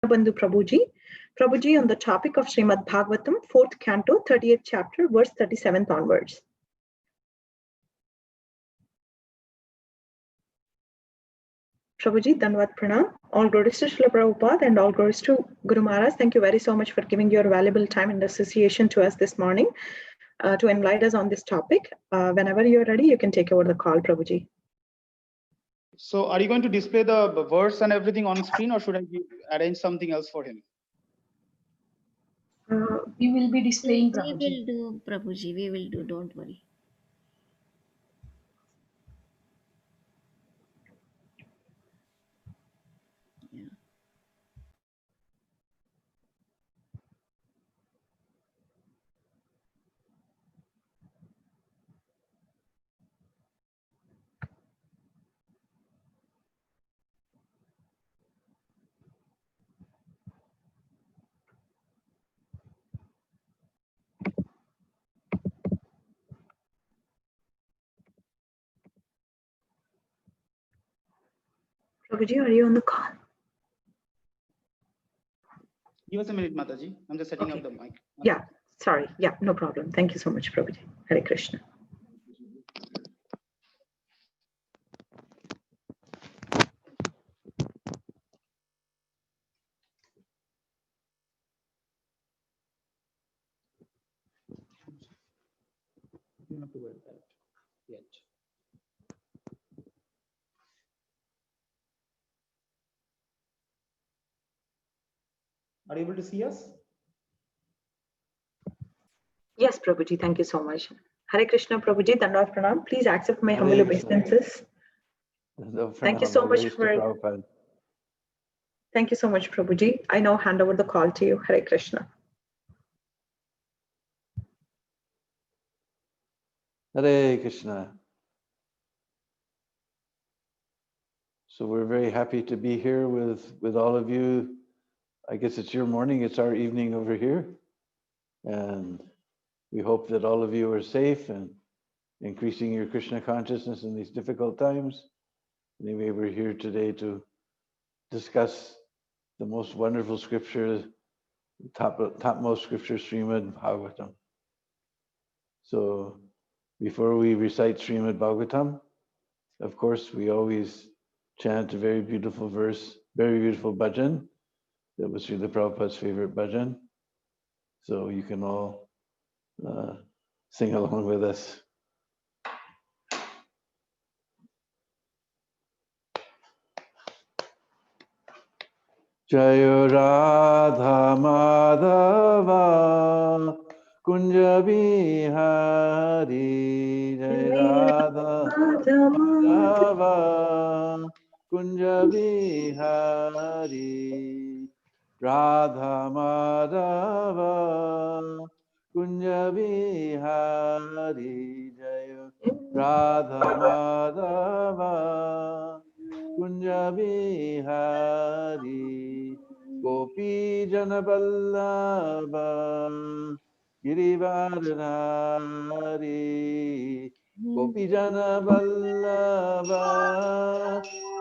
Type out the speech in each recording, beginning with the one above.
Dinabandhu Prabhuji. Prabhuji on the topic of Srimad Bhagavatam 4th Canto, 30th chapter, verse 37th onwards. Prabhuji, Dandavat Pranam. All glories to Srila Prabhupada and all glories to Guru Maharaj. Thank you very so much for giving your valuable time and association to us this morning to enlighten us on this topic. Whenever you're ready, you can take over the call, Prabhuji. So are you going to display the verse and everything on screen, or should I arrange something else for him? We will be displaying, Prabhuji. We will do, Prabhuji. We will do. Don't worry. Yeah. Prabhuji, are you on the call? Give us a minute, Mataji. I'm just setting up the mic. Yeah, sorry. Yeah, no problem. Thank you so much, Prabhuji. Hare Krishna. You don't have to worry about it yet. Are you able to see us? Yes, Prabhuji, thank you so much. Hare Krishna, Prabhuji, Dandavat Pranam. Please accept my humble obeisances. Thank you so much for. Thank you so much, Prabhuji. I now hand over the call to you. Hare Krishna. Hare Krishna. So we're very happy to be here with all of you. I guess it's your morning, it's our evening over here. And we hope that all of you are safe and increasing your Krishna consciousness in these difficult times. Anyway, we're here today to discuss the most wonderful scripture, topmost scripture, Srimad Bhagavatam. So before we recite Srimad Bhagavatam, of course, we always chant a very beautiful verse, very beautiful bhajan. That was Srila Prabhupada's favorite bhajan. So you can all sing along with us. Jayo Radha Madhava Kunja Bihari, Jai Radha Madhava Kunja Bihari, Radha Madhava Kunja Bihari, Jai Radha Madhava Kunja Bihari, Gopi Jana Vallabha Girivaranari, Gopi Jana Vallabha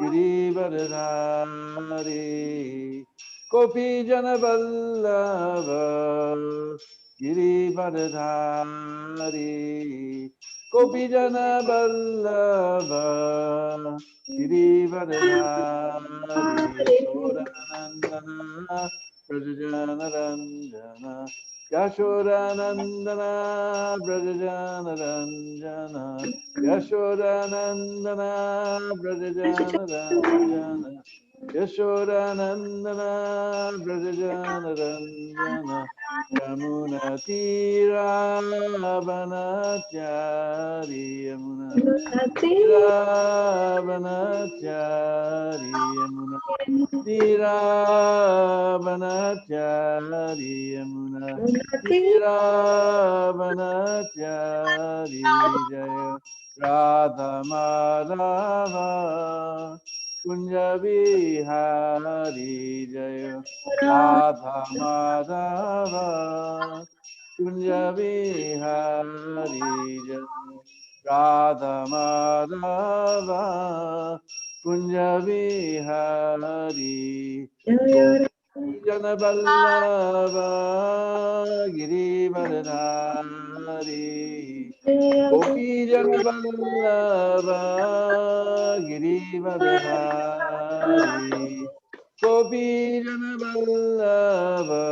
Girivaranari, Gopi Jana Vallabha Girivaranari, Gopi Jana Vallabha Girivaranari, Soranandana Prajajana Ranjana, Yashodanandana Brajajana Ranjana, Yashodanandana Brajajana Ranjana, Yashodanandana Brajajana Ranjana, Yamuna Tira Vanachari, Yamuna Tira Vanachari, Yamuna Tira Vanachari, Yamuna Tira Vanachari, Jaya Radha Madhava Kunja Bihari, Jaya Radha Madhava Kunja Bihari, Jaya Radha Madhava Kunja Bihari, Jana Ballava Girivardhari Gopi Jana Ballava Girivardhari Gopi Jana Ballava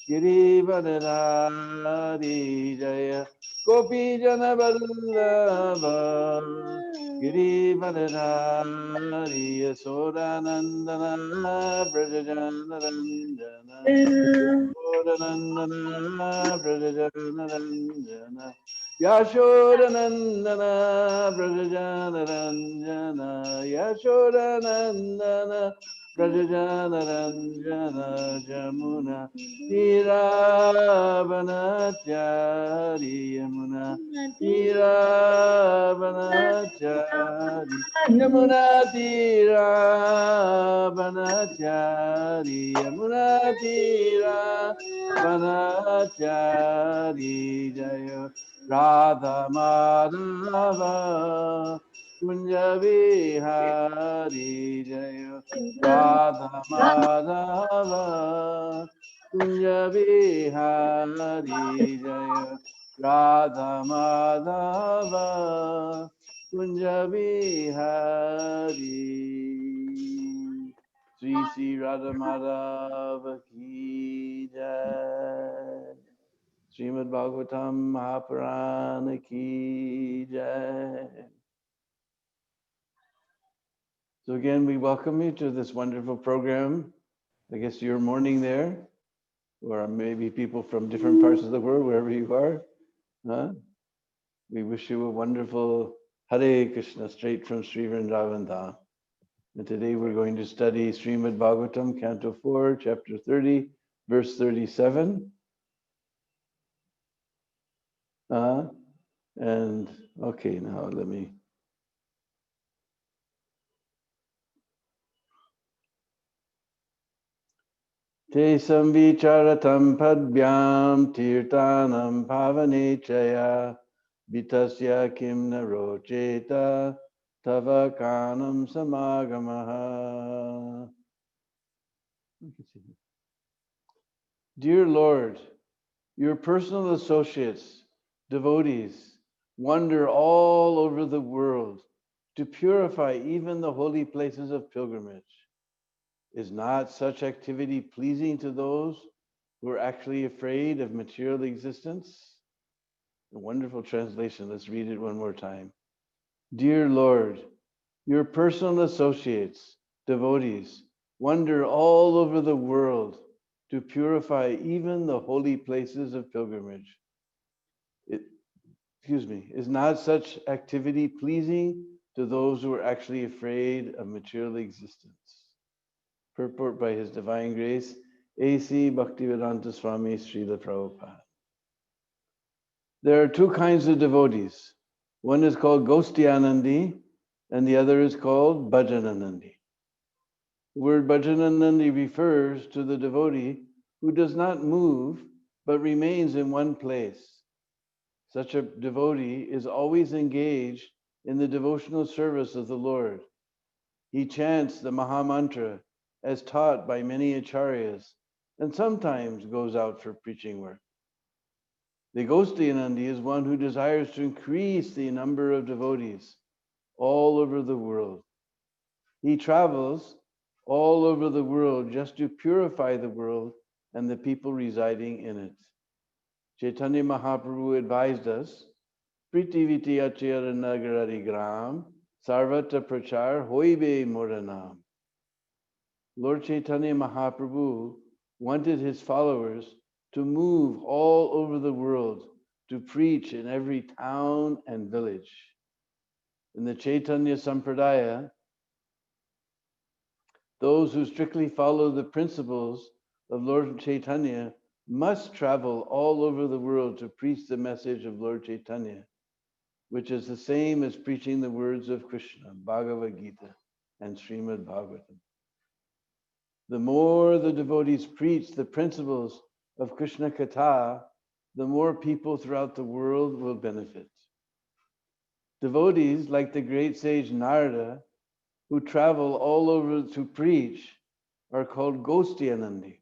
Girivardhari Jaya Gopi Jana Ballava Girivardhari Yasodanandana Brajajanaranjana Yasodanandana Brajajanaranjana Yashodanandana Brajajanaranjana Yashodanandana Brajajanaranjana Jamuna Tiravanachari Yamuna Tiravanachari Yamuna Tiravanachari Yamuna Tiravanachari Jaya Radha Madhava Kunja Vihari Jaya Radha Madhava Kunja Vihari Jaya Radha Madhava Kunja Vihari Sri Sri Radha Madhava Ki Jai Srimad Bhagavatam Mahapurana Ki Jai. So again, we welcome you to this wonderful program. I guess you're morning there, or maybe people from different parts of the world, wherever you are. Huh? We wish you a wonderful Hare Krishna straight from Sri Vrindavan Dham. And today we're going to study Srimad Bhagavatam, Canto 4, Chapter 30, verse 37. And okay, now let me. Te samvicharatam padbyam tirtanam pavanechaya vitasya kim narocheta tava kanam samagamaha. Dear Lord, your personal associates, devotees, wander all over the world to purify even the holy places of pilgrimage. Is not such activity pleasing to those who are actually afraid of material existence? A wonderful translation. Let's read it one more time. Dear Lord, your personal associates, devotees, wander all over the world to purify even the holy places of pilgrimage. Is not such activity pleasing to those who are actually afraid of material existence? Purport by His Divine Grace, A.C. Bhaktivedanta Swami Srila Prabhupada. There are two kinds of devotees. One is called Ghostianandi, and the other is called Bhajananandi. The word Bhajananandi refers to the devotee who does not move, but remains in one place. Such a devotee is always engaged in the devotional service of the Lord. He chants the Maha Mantra as taught by many acharyas, and sometimes goes out for preaching work. The Ghostianandi is one who desires to increase the number of devotees all over the world. He travels all over the world just to purify the world and the people residing in it. Chaitanya Mahaprabhu advised us, Pritiviti Achara Nagarari Gram, Sarvata Prachar Hoibe Moranam. Lord Chaitanya Mahaprabhu wanted his followers to move all over the world to preach in every town and village. In the Chaitanya Sampradaya, those who strictly follow the principles of Lord Chaitanya must travel all over the world to preach the message of Lord Chaitanya, which is the same as preaching the words of Krishna, Bhagavad Gita, and Srimad Bhagavatam. The more the devotees preach the principles of Krishna Katha, the more people throughout the world will benefit. Devotees like the great sage Narada, who travel all over to preach, are called Ghostianandi.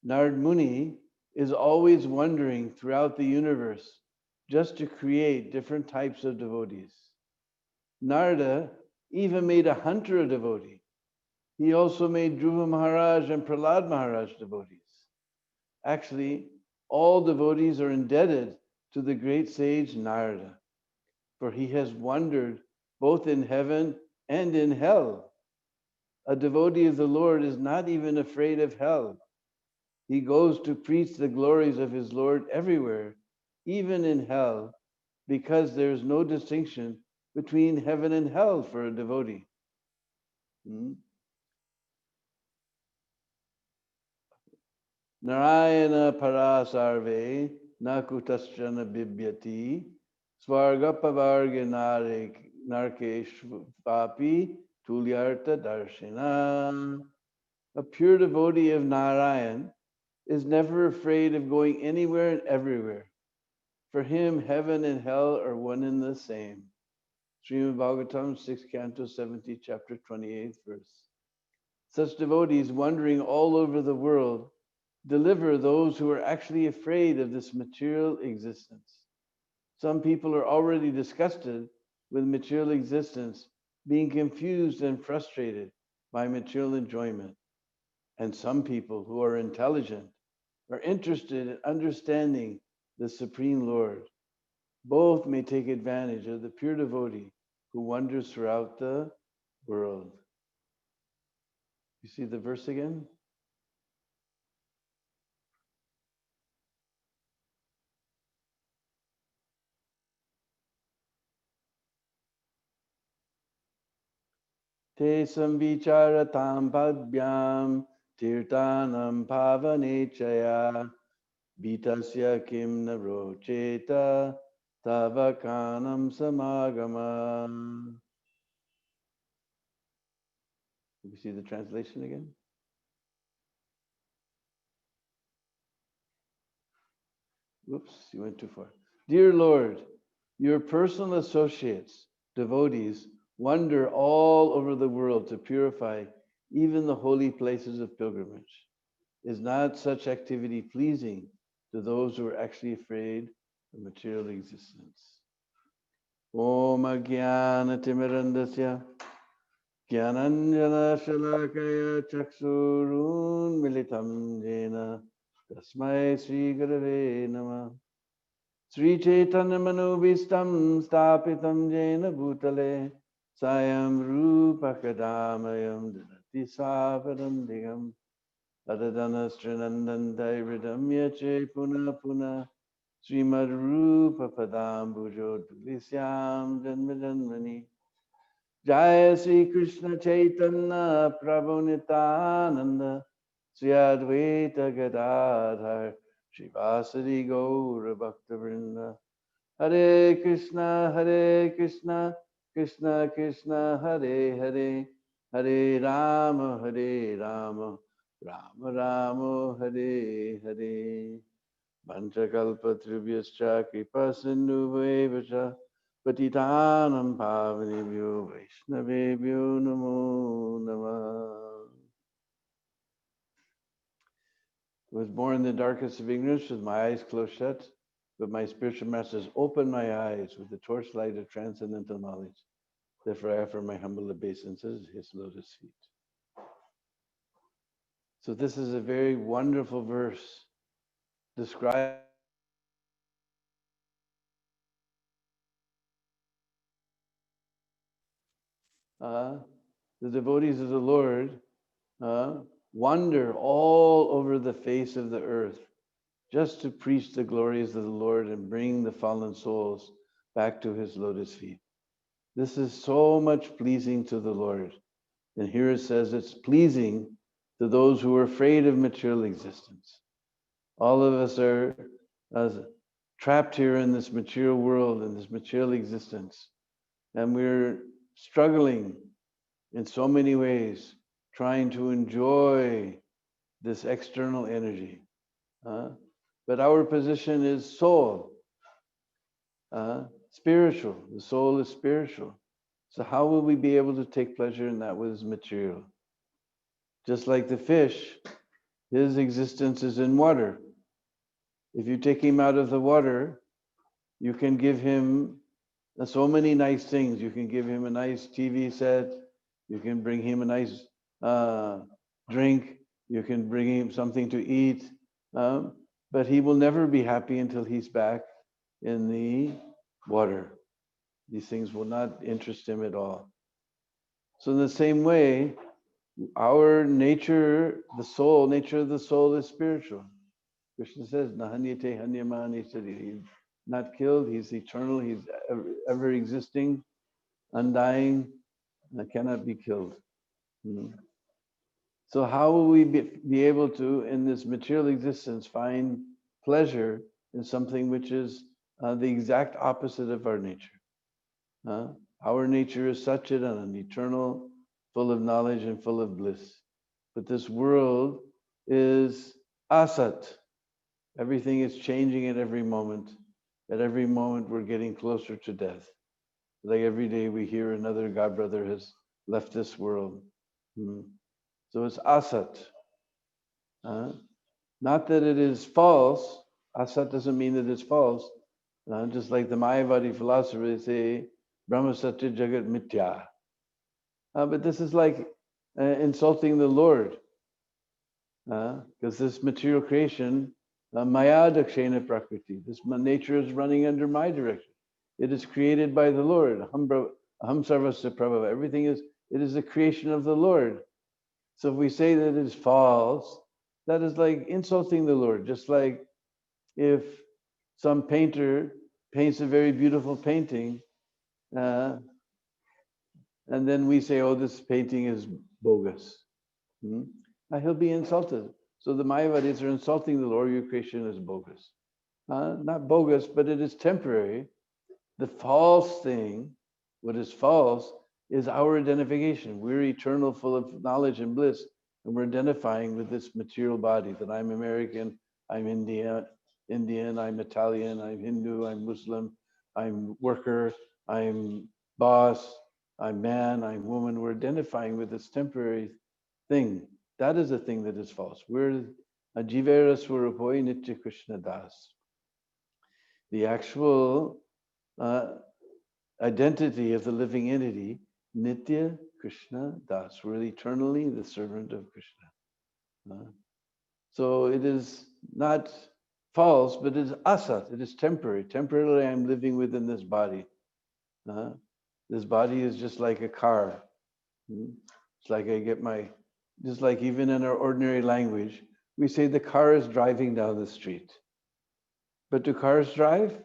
Narad Muni is always wandering throughout the universe just to create different types of devotees. Narada even made a hunter a devotee. He also made Dhruva Maharaj and Prahlad Maharaj devotees. Actually, all devotees are indebted to the great sage Narada, for he has wandered both in heaven and in hell. A devotee of the Lord is not even afraid of hell. He goes to preach the glories of his Lord everywhere, even in hell, because there is no distinction between heaven and hell for a devotee. Narayana parasarve nakutaschana bibyati swargapavarga narkeshvapi tulyarta darshana. A pure devotee of Narayan is never afraid of going anywhere and everywhere. For him, heaven and hell are one and the same. Srimad Bhagavatam 6 Canto 70, chapter 28th verse. Such devotees wandering all over the world deliver those who are actually afraid of this material existence. Some people are already disgusted with material existence, being confused and frustrated by material enjoyment. And some people who are intelligent are interested in understanding the Supreme Lord. Both may take advantage of the pure devotee who wanders throughout the world. You see the verse again? Te samvicharatam padbyam tirtanam pavanechaya vitasya kim narocheta tavakanam samagama. You see the translation again? Whoops, you went too far. Dear Lord, your personal associates, devotees, wander all over the world to purify even the holy places of pilgrimage. Is not such activity pleasing to those who are actually afraid of material existence? Om Ajnana Timirandasya Jnananjana Shalakaya Chaksurun Militam Jena Tasmai Sri Gurave Namah. Sri Chaitanya Manubhistam Stapitam Jena Bhutale Sayam Rupa Kadamayam Dhanati Saparam Digam Adadana Srinandandai Ridamya Che Puna Puna Srimad Rupa Padambujo Tulisyam Janmajanmani Jaya Sri Krishna Chaitanya Prabhu Nityananda Sri Advaita Gadadhar Srivasadi Gaura Bhakta Vrinda Hare Krishna Krishna Krishna Hare Hare Hare Rama Rama Rama Hare Hare Vanchakalpatrubhyascha kripa sindhuveva patitanam pavanebhyo vaishnavebhyo namo namah. I was born in the darkest of ignorance with my eyes closed shut, but my spiritual masters opened my eyes with the torchlight of transcendental knowledge. Therefore, I offer my humble obeisances at his lotus feet. So this is a very wonderful verse describing the devotees of the Lord wander all over the face of the earth just to preach the glories of the Lord and bring the fallen souls back to his lotus feet. This is so much pleasing to the Lord. And here it says it's pleasing to those who are afraid of material existence. All of us are trapped here in this material world, in this material existence. And we're struggling in so many ways, trying to enjoy this external energy. But our position is soul, spiritual. The soul is spiritual. So how will we be able to take pleasure in that which is material? Just like the fish, his existence is in water. If you take him out of the water, you can give him so many nice things. You can give him a nice TV set. You can bring him a nice drink. You can bring him something to eat. But he will never be happy until he's back in the water. These things will not interest him at all. So in the same way, our nature, the soul, nature of the soul is spiritual. Krishna says, Nahanyate hanyamani sati. He's not killed, he's eternal, he's ever existing, undying, and cannot be killed. So how will we be able to, in this material existence, find pleasure in something which is the exact opposite of our nature? Our nature is Satchidananda, an eternal, full of knowledge and full of bliss. But this world is asat. Everything is changing at every moment. At every moment, we're getting closer to death. Like every day we hear another God brother has left this world. So it's asat. Not that it is false. Asat doesn't mean that it's false. Just like the Mayavadi philosophers say, Brahma Satya Jagat Mithya. But this is like insulting the Lord. Because this material creation, Maya Dakshena Prakriti, this nature is running under my direction. It is created by the Lord. Aham Sarvasya Prabhava. Everything is, it is the creation of the Lord. So if we say that it is false, that is like insulting the Lord. Just like if some painter paints a very beautiful painting, and then we say, oh, this painting is bogus. He'll be insulted. So the Mayavadis are insulting the Lord, your creation is bogus. Not bogus, but it is temporary. The false thing, what is false, is our identification. We're eternal, full of knowledge and bliss, and we're identifying with this material body, that I'm American, I'm Indian, I'm Italian, I'm Hindu, I'm Muslim, I'm worker, I'm boss, I'm man, I'm woman. We're identifying with this temporary thing. That is the thing that is false. We're a Jivera Swarupoi Nitya Krishna Das. The actual identity of the living entity, Nitya Krishna Das. We're eternally the servant of Krishna. So it is not false, but it is asat. It is temporary. Temporarily, I'm living within this body. This body is just like a car. It's like I get my, just like even in our ordinary language, we say the car is driving down the street. But do cars drive?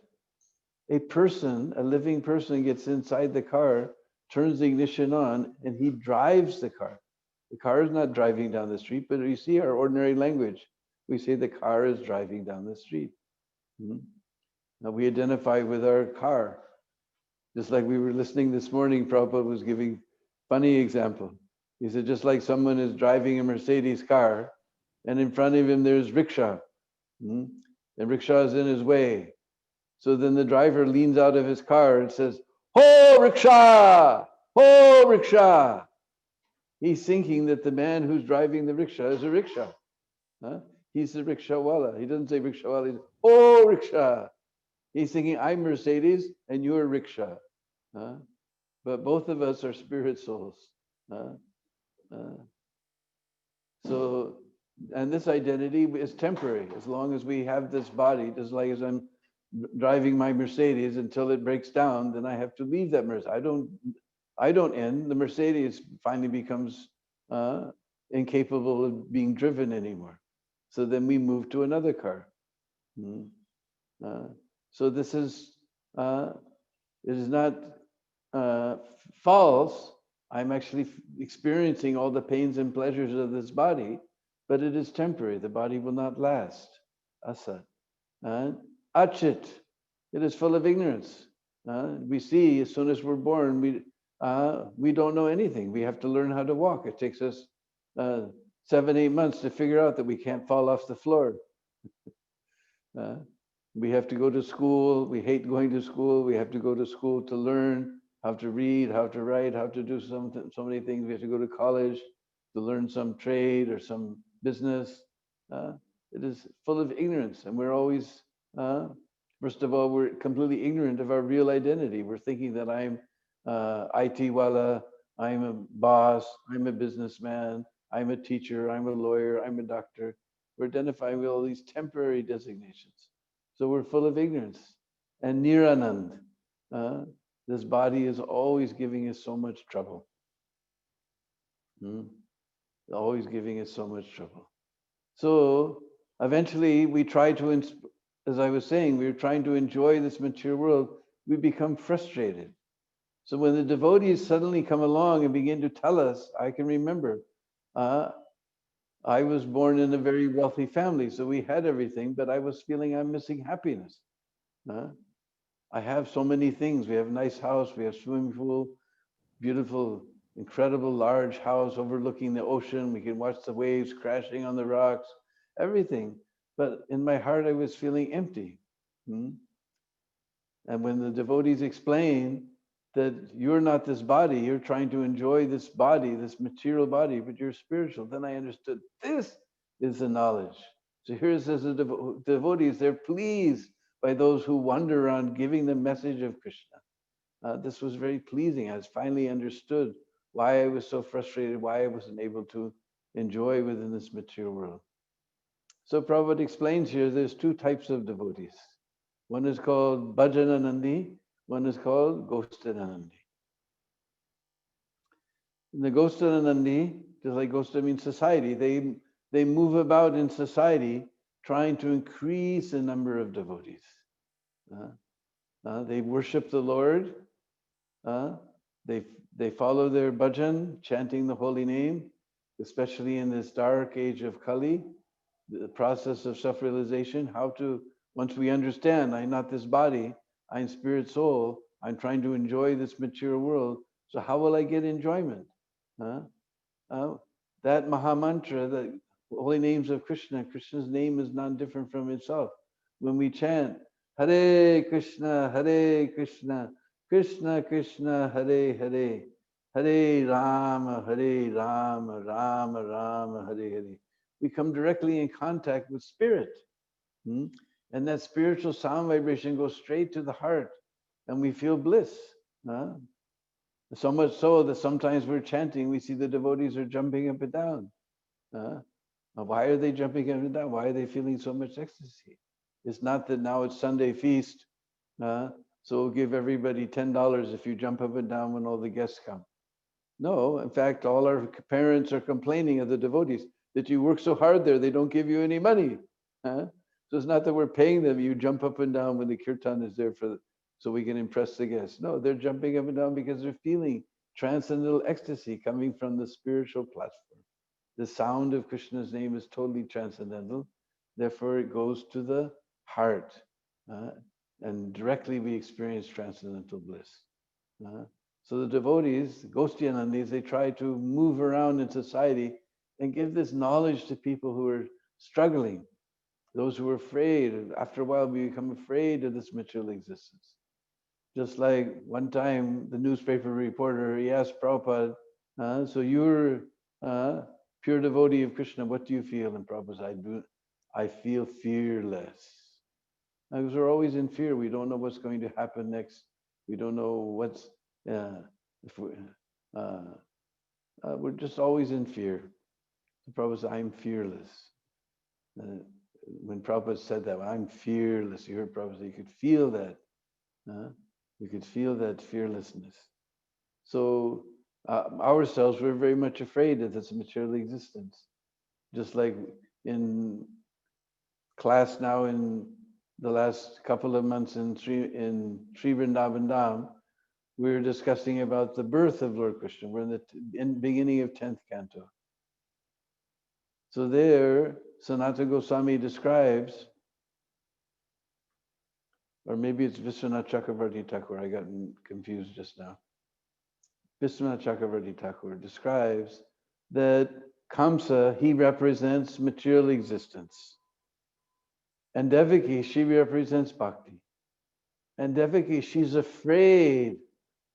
A person, a living person, gets inside the car, turns the ignition on, and he drives the car. The car is not driving down the street, but you see our ordinary language. We say the car is driving down the street. Now we identify with our car. Just like we were listening this morning, Prabhupada was giving funny example. He said, just like someone is driving a Mercedes car, and in front of him there's rickshaw, and rickshaw is in his way. So then the driver leans out of his car and says, "Ho, rickshaw! Ho, rickshaw!" He's thinking that the man who's driving the rickshaw is a rickshaw. He's the rickshawala. He doesn't say rickshawala. He says, "Oh, rickshaw." He's thinking, I'm Mercedes and you're rickshaw. But both of us are spirit souls. So, and this identity is temporary. As long as we have this body, just like as I'm driving my Mercedes until it breaks down, then I have to leave that Mercedes. I don't end. The Mercedes finally becomes incapable of being driven anymore. So then we move to another car. So this is, it is not false. I'm actually experiencing all the pains and pleasures of this body, but it is temporary. The body will not last. Asat. Achit. It is full of ignorance. We see as soon as we're born, we don't know anything. We have to learn how to walk. It takes us 7-8 months to figure out that we can't fall off the floor. We have to go to school. We hate going to school. We have to go to school to learn how to read, how to write, how to do so many things. We have to go to college. to learn some trade or some business. It is full of ignorance, and we're always, first of all, we're completely ignorant of our real identity. We're thinking that I'm IT wala, I'm a boss, I'm a businessman, I'm a teacher, I'm a lawyer, I'm a doctor. We're identifying with all these temporary designations. So we're full of ignorance. And Niranand, this body is always giving us so much trouble. Always giving us so much trouble. So eventually we try to, as I was saying, we were trying to enjoy this material world. We become frustrated. So when the devotees suddenly come along and begin to tell us, I can remember, I was born in a very wealthy family, so we had everything, but I was feeling I'm missing happiness. I have so many things. We have a nice house, we have swimming pool, beautiful, incredible large house overlooking the ocean. We can watch the waves crashing on the rocks, everything. But in my heart, I was feeling empty. And when the devotees explain that you're not this body, you're trying to enjoy this body, this material body, but you're spiritual, then I understood this is the knowledge. So here it says the devotees, they're pleased by those who wander around giving the message of Krishna. This was very pleasing. I finally understood why I was so frustrated, why I wasn't able to enjoy within this material world. So Prabhupada explains here there's two types of devotees. One is called Bhajananandi, one is called Ghostananandi. And the Ghostananandi, just like Ghosta means society, they move about in society trying to increase the number of devotees. They worship the Lord. They follow their bhajan, chanting the holy name, especially in this dark age of Kali, the process of self-realization, how to, once we understand, I'm not this body, I'm spirit soul, I'm trying to enjoy this material world, so how will I get enjoyment? That Mahamantra, the holy names of Krishna, Krishna's name is not different from itself. When we chant, Hare Krishna, Krishna Krishna, Hare Hare, Hare Rama, Rama Rama, Hare Hare. We come directly in contact with spirit. And that spiritual sound vibration goes straight to the heart and we feel bliss. So much so that sometimes we're chanting, we see the devotees are jumping up and down. Why are they jumping up and down? Why are they feeling so much ecstasy? It's not that now it's Sunday feast, so we'll give everybody $10 if you jump up and down when all the guests come. No, in fact, all our parents are complaining of the devotees that you work so hard there, they don't give you any money. So it's not that we're paying them, you jump up and down when the kirtan is there so we can impress the guests. No, they're jumping up and down because they're feeling transcendental ecstasy coming from the spiritual platform. The sound of Krishna's name is totally transcendental. Therefore, it goes to the heart. And directly we experience transcendental bliss. So the devotees, Ghostianandis, they try to move around in society and give this knowledge to people who are struggling, those who are afraid. After a while, we become afraid of this material existence. Just like one time, the newspaper reporter, he asked Prabhupada, so you're pure devotee of Krishna, what do you feel? And Prabhupada said, I feel fearless. Because we're always in fear. We don't know what's going to happen next. We don't know what's, we're just always in fear. So Prabhupada said, I'm fearless. When Prabhupada said that, I'm fearless, you heard Prabhupada say, you could feel that. You could feel that fearlessness. So ourselves, we're very much afraid of this material existence. Just like in class now in the last couple of months in Sri Vrindavan Dham, we were discussing about the birth of Lord Krishna. We're in the beginning of 10th canto. So there, Sanatana Goswami describes, or maybe it's Vishwanath Chakravarti Thakur, I got confused just now. Vishwanath Chakravarti Thakur describes that Kamsa, he represents material existence. And Devaki, she represents bhakti. And Devaki, she's afraid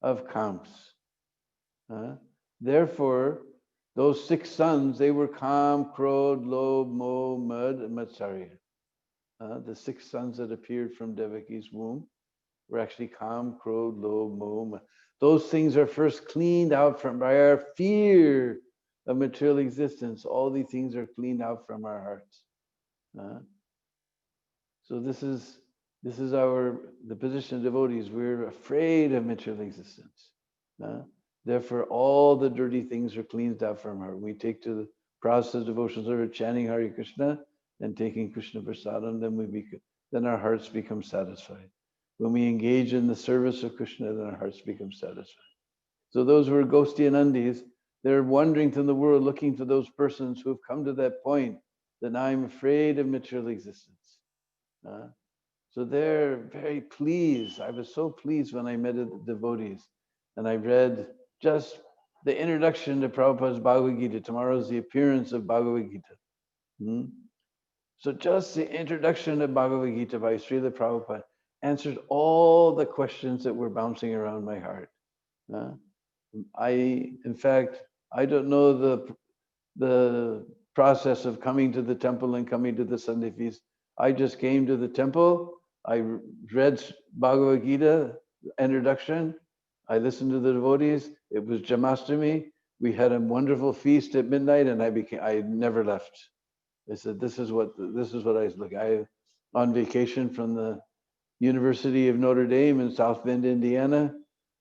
of Kams. Therefore, those 6 sons, they were Kam, Krodh, Lobh, Moh, Mad, and Matsarya. The 6 sons that appeared from Devaki's womb were actually Kam, Krodh, Lobh, Moh, Mad. Those things are first cleaned out from by our fear of material existence. All these things are cleaned out from our hearts. So this is the position of devotees. We're afraid of material existence. Therefore, all the dirty things are cleansed out from our heart. We take to the process of devotion service, chanting Hare Krishna and taking Krishna Prasadam, then our hearts become satisfied. When we engage in the service of Krishna, then our hearts become satisfied. So those who are Gosti and Andis, they're wandering through the world looking for those persons who have come to that point that now I'm afraid of material existence. So they're very pleased. I was so pleased when I met the devotees and I read just the introduction to Prabhupada's Bhagavad Gita. Tomorrow is the appearance of Bhagavad Gita. So just the introduction to Bhagavad Gita by Srila Prabhupada answered all the questions that were bouncing around my heart. In fact, I don't know the process of coming to the temple and coming to the Sunday feast. I just came to the temple. I read Bhagavad Gita introduction. I listened to the devotees. It was Jamastami. We had a wonderful feast at midnight, and I never left. I said, this is what I was looking. I on vacation from the University of Notre Dame in South Bend, Indiana,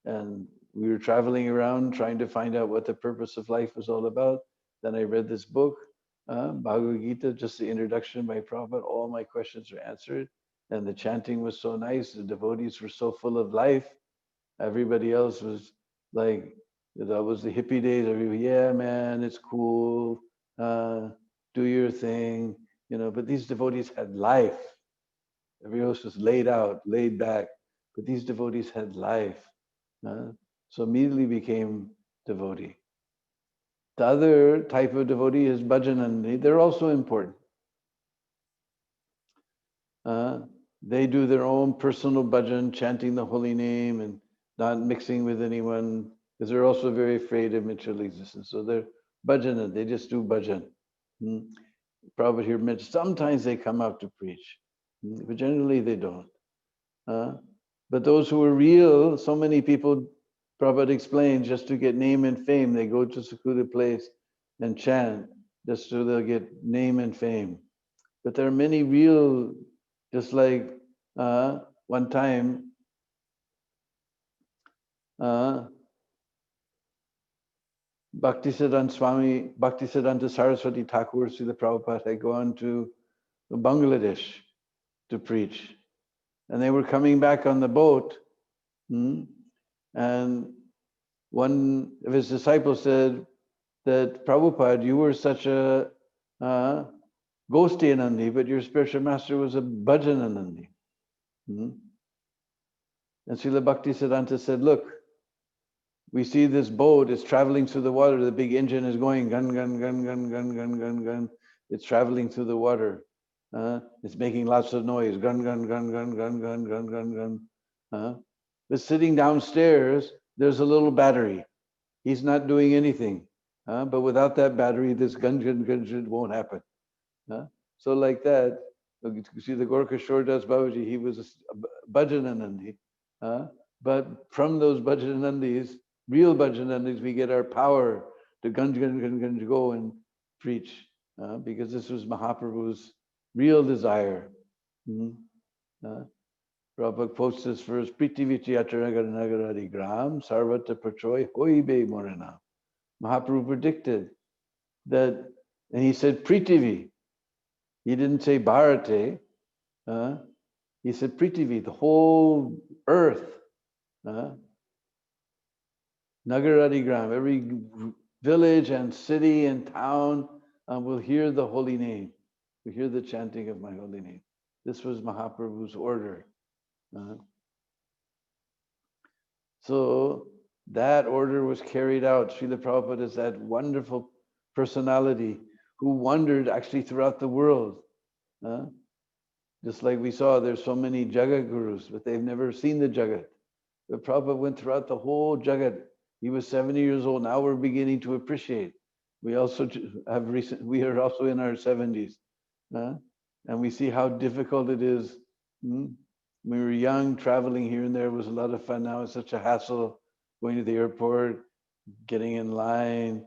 and we were traveling around trying to find out what the purpose of life was all about. Then I read this book, Bhagavad Gita, just the introduction by Prabhupada. All my questions were answered, and the chanting was so nice. The devotees were so full of life. Everybody else was like, that was the hippie days. Everybody, yeah, man, it's cool. Do your thing, But these devotees had life. Everybody else was laid out, laid back, but these devotees had life. So immediately became devotee. The other type of devotee is bhajanandi. They're also important. They do their own personal bhajan, chanting the holy name and not mixing with anyone, because they're also very afraid of material existence. So they're bhajanandi. They just do bhajan. Prabhupada here mentioned sometimes they come out to preach, but generally they don't. But those who are real, so many people, Prabhupada explained, just to get name and fame, they go to a secluded place and chant just so they'll get name and fame. But there are many real, just like one time, Bhaktisiddhanta Saraswati Thakur, Srila Prabhupada had gone to Bangladesh to preach. And they were coming back on the boat. And one of his disciples said that, Prabhupada, you were such a Gostianandi, but your spiritual master was a Bhajananandi. And Srila Bhaktisiddhanta said, look, we see this boat is traveling through the water. The big engine is going gun, gun, gun, gun, gun, gun, gun, gun. It's traveling through the water. It's making lots of noise. Gun, gun, gun, gun, gun, gun, gun, gun, gun. But sitting downstairs, there's a little battery. He's not doing anything. But without that battery, this gun, gun, gun won't happen. So like that, you see the Gorkha Shordas Babaji, he was a Bhajananandi. But from those Bhajanandis, real Bhajanandis, we get our power to go and preach. Because this was Mahaprabhu's real desire. Prabhupada quotes this verse, Pritivichi Acharanagaranagaradi Gram, Sarvata Prachoy Hoibe Morana. Mahaprabhu predicted that, and he said Pritivi. He didn't say Bharate. He said Pritivi, the whole earth. Nagaradi Gram, every village and city and town will hear the holy name. We hear the chanting of my holy name. This was Mahaprabhu's order. So that order was carried out. Srila Prabhupada is that wonderful personality who wandered actually throughout the world. Just like we saw, there's so many Jagat Gurus, but they've never seen the Jagat. But Prabhupada went throughout the whole Jagat. He was 70 years old. Now we're beginning to appreciate We also we are also in our 70s. And we see how difficult it is. When we were young, traveling here and there was a lot of fun. Now it's such a hassle going to the airport, getting in line,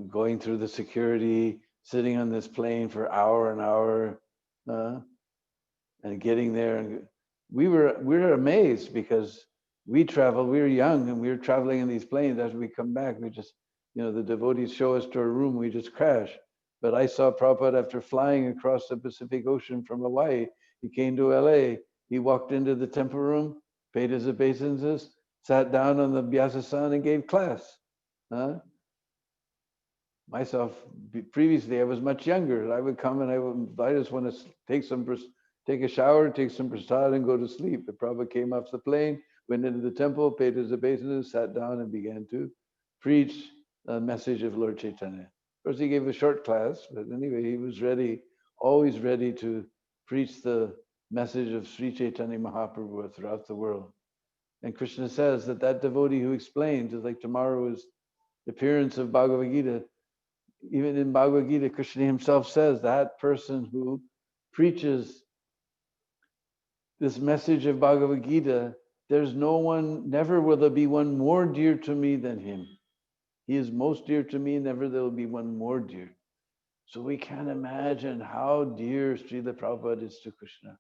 going through the security, sitting on this plane for hour and hour, and getting there. And we were amazed because we were young and we were traveling in these planes. As we come back, we just, the devotees show us to our room, we just crash. But I saw Prabhupada after flying across the Pacific Ocean from Hawaii. He came to LA. He walked into the temple room, paid his obeisances, sat down on the Vyasa-san and gave class. Myself, previously, I was much younger. I would come and I just want to take a shower, take some prasad and go to sleep. The Prabhupada came off the plane, went into the temple, paid his obeisances, sat down and began to preach a message of Lord Chaitanya. Of course, he gave a short class, but anyway, he was ready, always ready to preach the message of Sri Chaitanya Mahaprabhu throughout the world. And Krishna says that devotee who explains, is like tomorrow is the appearance of Bhagavad Gita. Even in Bhagavad Gita, Krishna himself says that person who preaches this message of Bhagavad Gita, there's no one, never will there be one more dear to me than him. He is most dear to me, never there will be one more dear. So we can't imagine how dear Srila Prabhupada is to Krishna.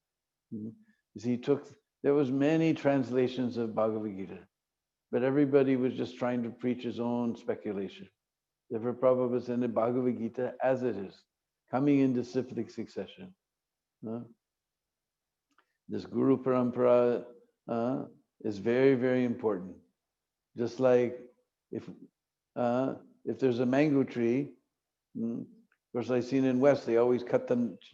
There was many translations of Bhagavad Gita, but everybody was just trying to preach his own speculation. Therefore, Prabhupada was in the Bhagavad Gita as it is, coming in disciplic succession. This Guru Parampara is very, very important. Just like if there's a mango tree, of course, I've seen in West, they always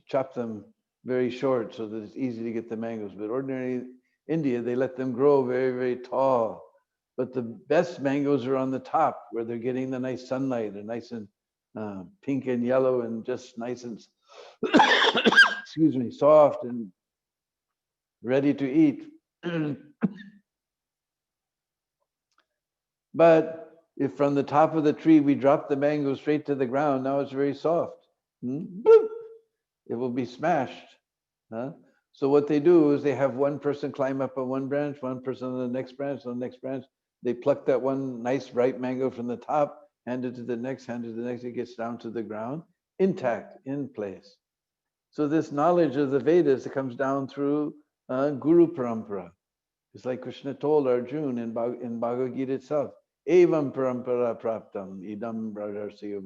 chop them very short so that it's easy to get the mangoes. But ordinarily, India, they let them grow very, very tall. But the best mangoes are on the top where they're getting the nice sunlight. They're nice and pink and yellow and just nice and, excuse me, soft and ready to eat. But if from the top of the tree we drop the mango straight to the ground, now it's very soft. Boop! It will be smashed. So what they do is they have one person climb up on one branch, one person on the next branch, on the next branch. They pluck that one nice ripe mango from the top, hand it to the next, hand it to the next. It gets down to the ground, intact, in place. So this knowledge of the Vedas comes down through Guru Parampara. It's like Krishna told Arjuna in Bhagavad Gita itself. Evam parampara praptam idam bradarsya.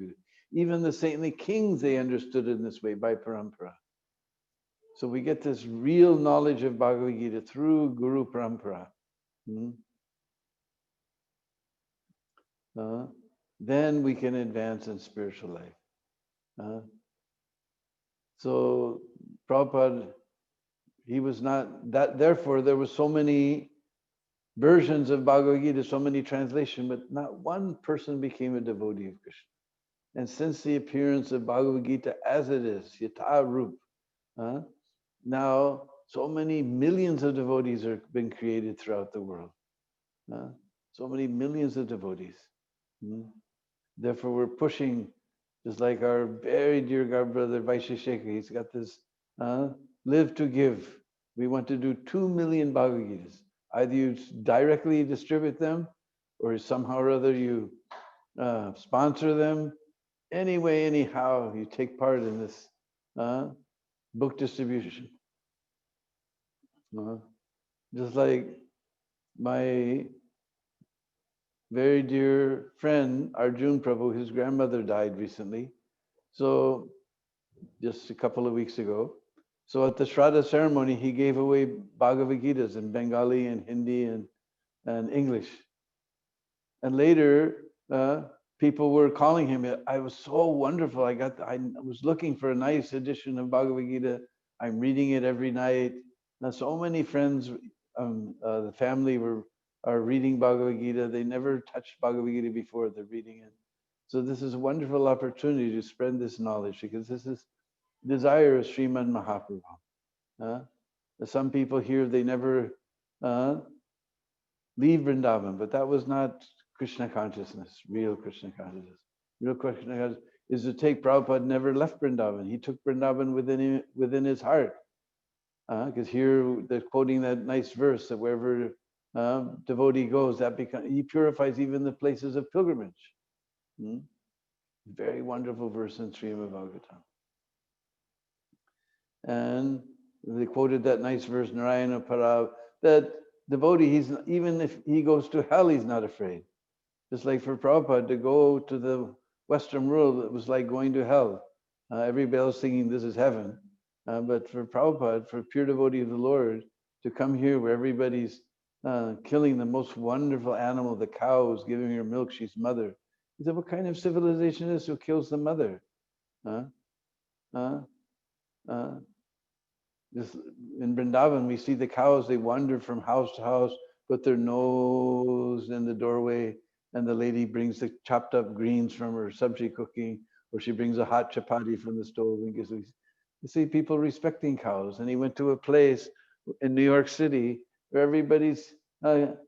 Even the saintly kings, they understood in this way by parampara. So we get this real knowledge of Bhagavad Gita through Guru Parampara. Then we can advance in spiritual life. So Prabhupada, he was not that, therefore there were so many versions of Bhagavad Gita, so many translations, but not one person became a devotee of Krishna. And since the appearance of Bhagavad Gita as it is, Yata Rup, now so many millions of devotees have been created throughout the world. So many millions of devotees. Therefore, we're pushing, just like our very dear God brother Vaisheshekha, he's got this live to give. We want to do 2 million Bhagavad Gitas. Either you directly distribute them, or somehow or other you sponsor them. Anyway, anyhow, you take part in this book distribution. Just like my very dear friend Arjun Prabhu, his grandmother died recently. So just a couple of weeks ago. So at the Shraddha ceremony, he gave away Bhagavad Gitas in Bengali and Hindi and English. And later, people were calling him. I was so wonderful. I was looking for a nice edition of Bhagavad Gita. I'm reading it every night. Now, so many friends, the family are reading Bhagavad Gita. They never touched Bhagavad Gita before. They're reading it. So this is a wonderful opportunity to spread this knowledge, because this is desire of Srimad Mahaprabhu. Some people here, they never leave Vrindavan, but that was not Krishna consciousness, real Krishna consciousness. Real Krishna consciousness is to take Prabhupada never left Vrindavan. He took Vrindavan within his heart. Because here they're quoting that nice verse that wherever devotee goes, he purifies even the places of pilgrimage. Very wonderful verse in Srimad Bhagavatam. And they quoted that nice verse, Narayana Parav, that devotee, even if he goes to hell, he's not afraid. Just like for Prabhupada to go to the Western world, it was like going to hell. Everybody else singing, this is heaven. But for Prabhupada, for pure devotee of the Lord, to come here where everybody's killing the most wonderful animal, the cow is giving her milk, she's mother. He said, what kind of civilization is this who kills the mother? Just in Vrindavan, we see the cows, they wander from house to house, put their nose in the doorway, and the lady brings the chopped up greens from her sabji cooking, or she brings a hot chapati from the stove and gives it. You see people respecting cows. And he went to a place in New York City where everybody's,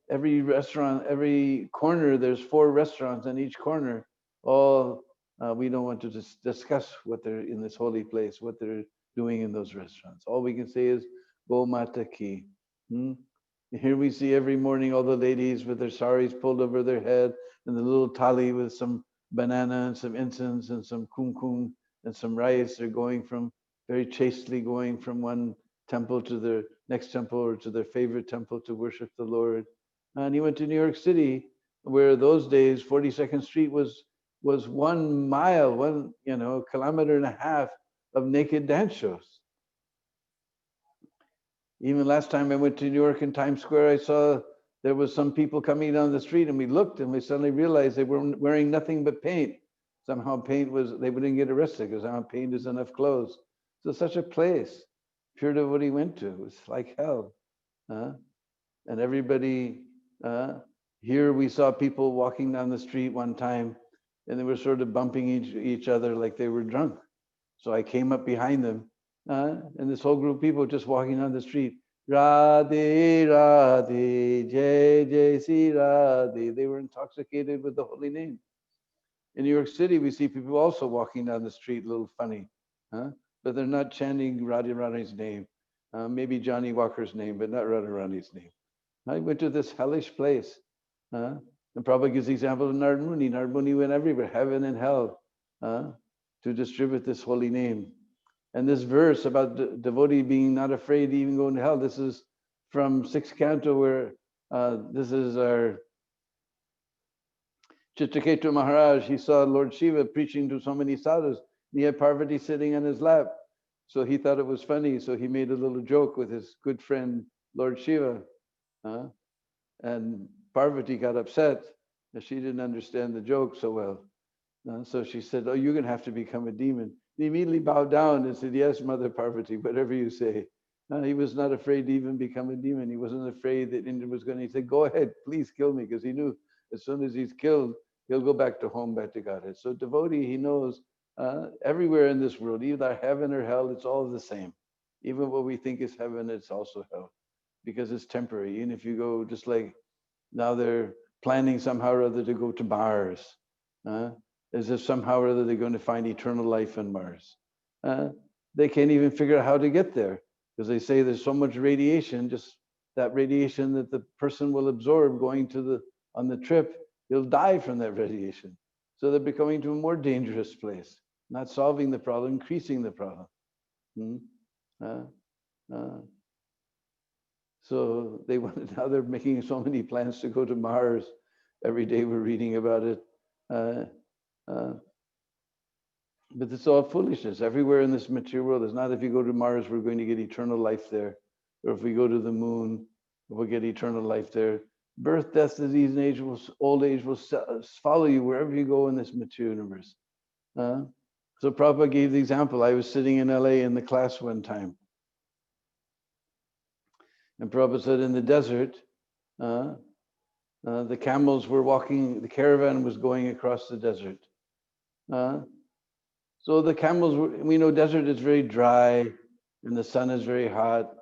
every restaurant, every corner, there's 4 restaurants on each corner. All, we don't want to discuss what they're in this holy place, what they're doing in those restaurants. All we can say is, Go Mata Ki. Here we see every morning all the ladies with their saris pulled over their head and the little thali with some banana and some incense and some kumkum and some rice. They're going from, very chastely going from one temple to their next temple or to their favorite temple to worship the Lord. And he went to New York City, where those days 42nd Street was 1 mile, 1 kilometer and a half of naked dance shows. Even last time I went to New York in Times Square, I saw there was some people coming down the street, and we looked and we suddenly realized they were wearing nothing but paint. Somehow paint was, they wouldn't get arrested because somehow paint is enough clothes. So such a place pure devotee went to, it was like hell. And everybody, here we saw people walking down the street one time and they were sort of bumping each other like they were drunk. So I came up behind them, and this whole group of people just walking down the street. Radhe, Radhe, Jai, Jai, Si Radhe. They were intoxicated with the holy name. In New York City, we see people also walking down the street a little funny, but they're not chanting Radharani's name. Maybe Johnny Walker's name, but not Radharani's name. I went to this hellish place. And Prabhupada gives the example of Narad Muni. Narad Muni went everywhere, heaven and hell, to distribute this holy name. And this verse about devotee being not afraid to even go into hell, this is from 6th canto, where this is our Chitraketu Maharaj. He saw Lord Shiva preaching to so many sadhus. He had Parvati sitting on his lap. So he thought it was funny. So he made a little joke with his good friend, Lord Shiva. And Parvati got upset that she didn't understand the joke so well. So she said, oh, you're going to have to become a demon. He immediately bowed down and said, yes, Mother Parvati, whatever you say. He was not afraid to even become a demon. He wasn't afraid that Indra was going to, he said, go ahead, please kill me, because he knew as soon as he's killed, he'll go back to home, back to Godhead. So devotee, he knows everywhere in this world, either heaven or hell, it's all the same. Even what we think is heaven, it's also hell, because it's temporary. Even if you go, just like now they're planning somehow or other to go to Mars, as if somehow or other they're going to find eternal life on Mars. They can't even figure out how to get there, because they say there's so much radiation, just that radiation that the person will absorb going to on the trip, he'll die from that radiation. So they're becoming to a more dangerous place, not solving the problem, increasing the problem. So they wanted, now they're making so many plans to go to Mars. Every day we're reading about it. But it's all foolishness. Everywhere in this material world, it's not if you go to Mars, we're going to get eternal life there. Or if we go to the moon, we'll get eternal life there. Birth, death, disease, and age old age will follow you wherever you go in this material universe. So Prabhupada gave the example. I was sitting in LA in the class one time. And Prabhupada said in the desert, the camels were walking, the caravan was going across the desert. So the camels were, we know desert is very dry and the sun is very hot.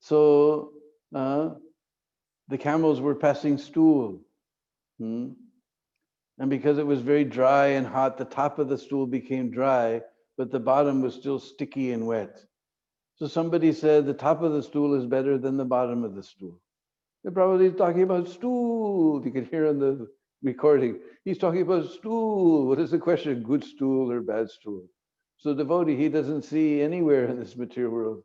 So the camels were passing stool. And because it was very dry and hot, the top of the stool became dry, but the bottom was still sticky and wet. So somebody said the top of the stool is better than the bottom of the stool. They're probably talking about stool. You can hear on the recording. He's talking about stool. What is the question? Good stool or bad stool? So devotee, he doesn't see anywhere in this material world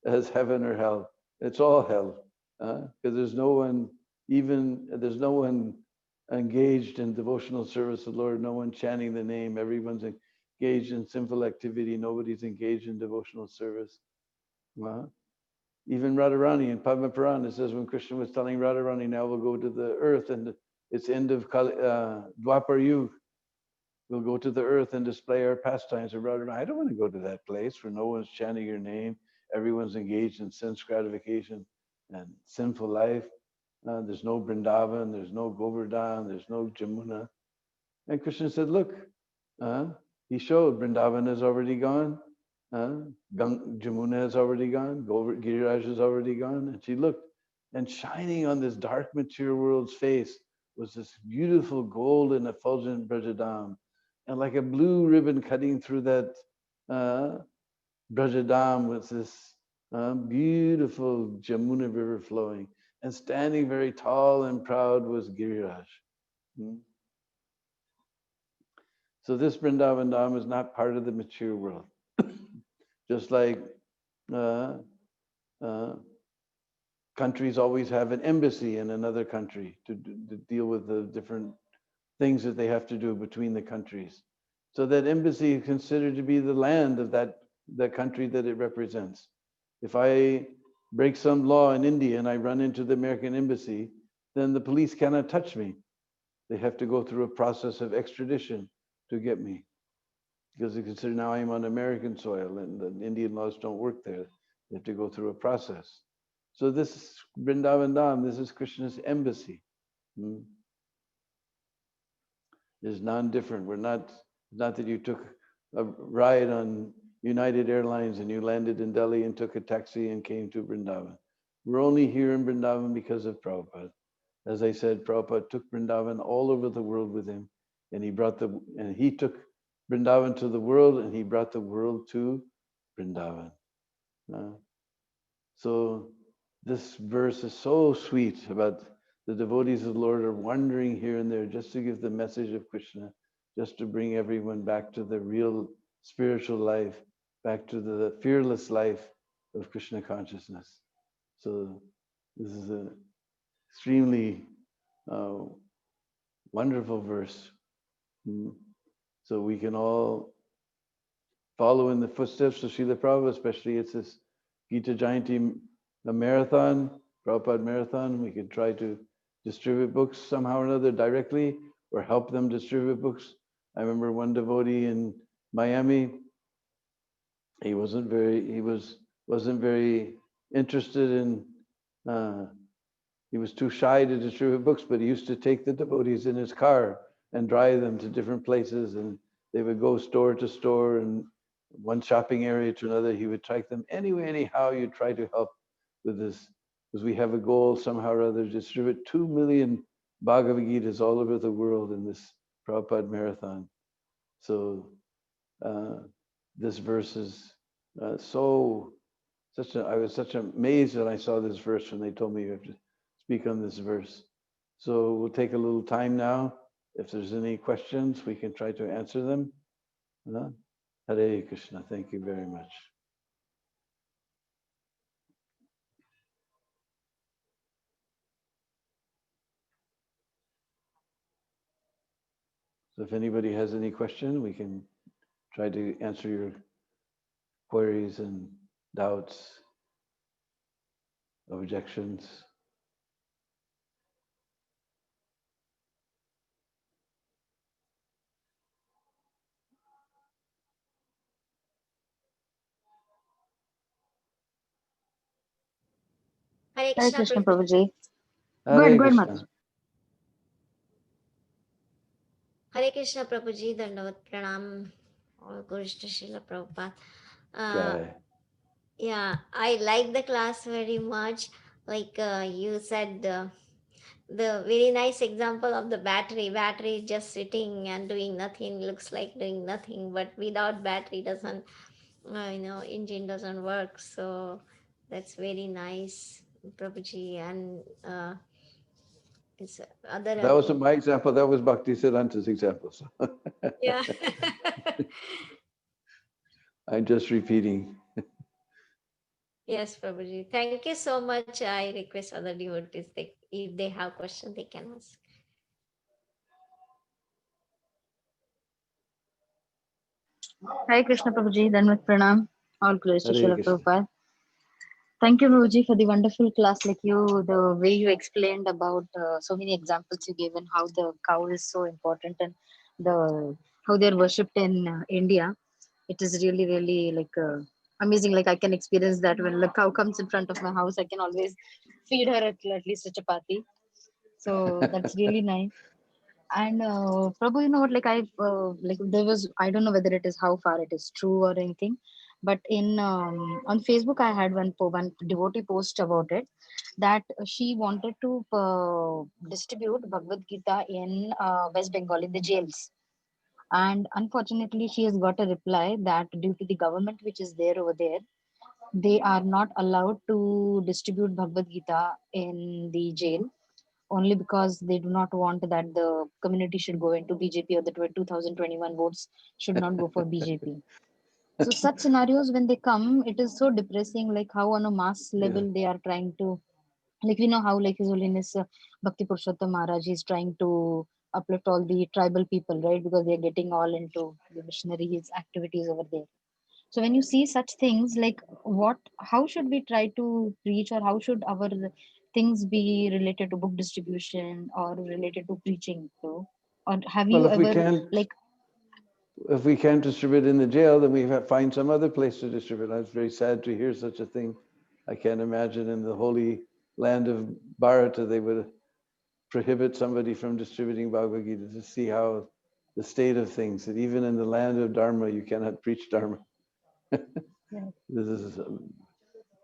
as heaven or hell. It's all hell. Because there's no one, there's no one engaged in devotional service of the Lord, no one chanting the name. Everyone's engaged in sinful activity. Nobody's engaged in devotional service. Even Radharani in Padma Puran, it says when Krishna was telling Radharani, now we'll go to the earth and it's end of Dwapar Yuga. We'll go to the earth and display our pastimes. And Radharani, I don't want to go to that place where no one's chanting your name. Everyone's engaged in sense gratification and sinful life. There's no Vrindavan, there's no Govardhan, there's no Jamuna. And Krishna said, look, he showed Vrindavan is already gone. Jamuna has already gone. Giriraj is already gone. And she looked, and shining on this dark material world's face was this beautiful golden effulgent Brajadam. And like a blue ribbon cutting through that Brajadam was this beautiful Jamuna river flowing. And standing very tall and proud was Giriraj. So this Vrindavan Dham is not part of the material world. Just like countries always have an embassy in another country to deal with the different things that they have to do between the countries. So that embassy is considered to be the land of that country that it represents. If I break some law in India and I run into the American embassy, then the police cannot touch me. They have to go through a process of extradition to get me, because they consider now I'm on American soil and the Indian laws don't work there. They have to go through a process. So this Vrindavan Dham, this is Krishna's embassy. Is non-different. We're not that you took a ride on United Airlines and you landed in Delhi and took a taxi and came to Vrindavan. We're only here in Vrindavan because of Prabhupada. As I said, Prabhupada took Vrindavan all over the world with him, and he took Vrindavan to the world, and he brought the world to Vrindavan. So this verse is so sweet about the devotees of the Lord are wandering here and there just to give the message of Krishna, just to bring everyone back to the real spiritual life, back to the fearless life of Krishna consciousness. So this is an extremely wonderful verse. So we can all follow in the footsteps of Srila Prabhupada, especially it's this Gita Jayanti marathon, Prabhupada marathon. We could try to distribute books somehow or another directly or help them distribute books. I remember one devotee in Miami, he wasn't very interested in, he was too shy to distribute books, but he used to take the devotees in his car and drive them to different places, and they would go store to store and one shopping area to another. He would take them anyway, anyhow. You try to help with this, because we have a goal somehow or other to distribute 2 million Bhagavad Gitas all over the world in this Prabhupada marathon. So this verse is I was such amazed when I saw this verse when they told me you have to speak on this verse. So we'll take a little time now. If there's any questions, we can try to answer them. Hare Krishna, thank you very much. So if anybody has any question, we can try to answer your queries and doubts, objections. Hare Hare Krishna, Krishna Prabhuji. Prabhuji. Hare Good, Krishna. Mataji. Hare Krishna, Prabhuji. Dandavat Pranam. All glories to Srila Prabhupada. Jai. Yeah, I like the class very much. Like you said, the very nice example of the battery. Battery is just sitting and doing nothing, looks like doing nothing, but without battery doesn't, engine doesn't work. So that's very nice, Prabhuji. And it's other, That wasn't my example. That was Bhakti Siddhanta's example. So yeah. I'm just repeating. Yes, Prabhuji. Thank you so much. I request other devotees, if they have questions, they can ask. Hare Krishna Prabhuji, Danvat Pranam. All glories to Hare Srila Krishna. Prabhupada. Thank you, Prabhuji, for the wonderful class. Like the way you explained about so many examples you gave and how the cow is so important and how they're worshipped in India. It is really, really amazing. Like I can experience that when the cow comes in front of my house, I can always feed her at least a chapati. So that's really nice. And Prabhu, you know what? Like there was, I don't know whether it is how far it is true or anything, but in on Facebook I had one devotee post about it, that she wanted to distribute Bhagavad Gita in West Bengal in the jails, and unfortunately she has got a reply that due to the government which is there over there, they are not allowed to distribute Bhagavad Gita in the jail, only because they do not want that the community should go into BJP, or the 2021 votes should not go for BJP. So such scenarios, when they come, it is so depressing, like how on a mass Yeah. level they are trying to, like we know how like His Holiness Bhakti Purushottam Maharaj is trying to uplift all the tribal people, right? Because they are getting all into the missionaries activities over there. So when you see such things, like how should we try to preach, or how should our things be related to book distribution or related to preaching too? Or have Well, you ever like, if we can't distribute in the jail, then we have to find some other place to distribute. I was very sad to hear such a thing. I can't imagine in the holy land of Bharata, they would prohibit somebody from distributing Bhagavad Gita, to see how the state of things, that even in the land of Dharma, you cannot preach Dharma. This is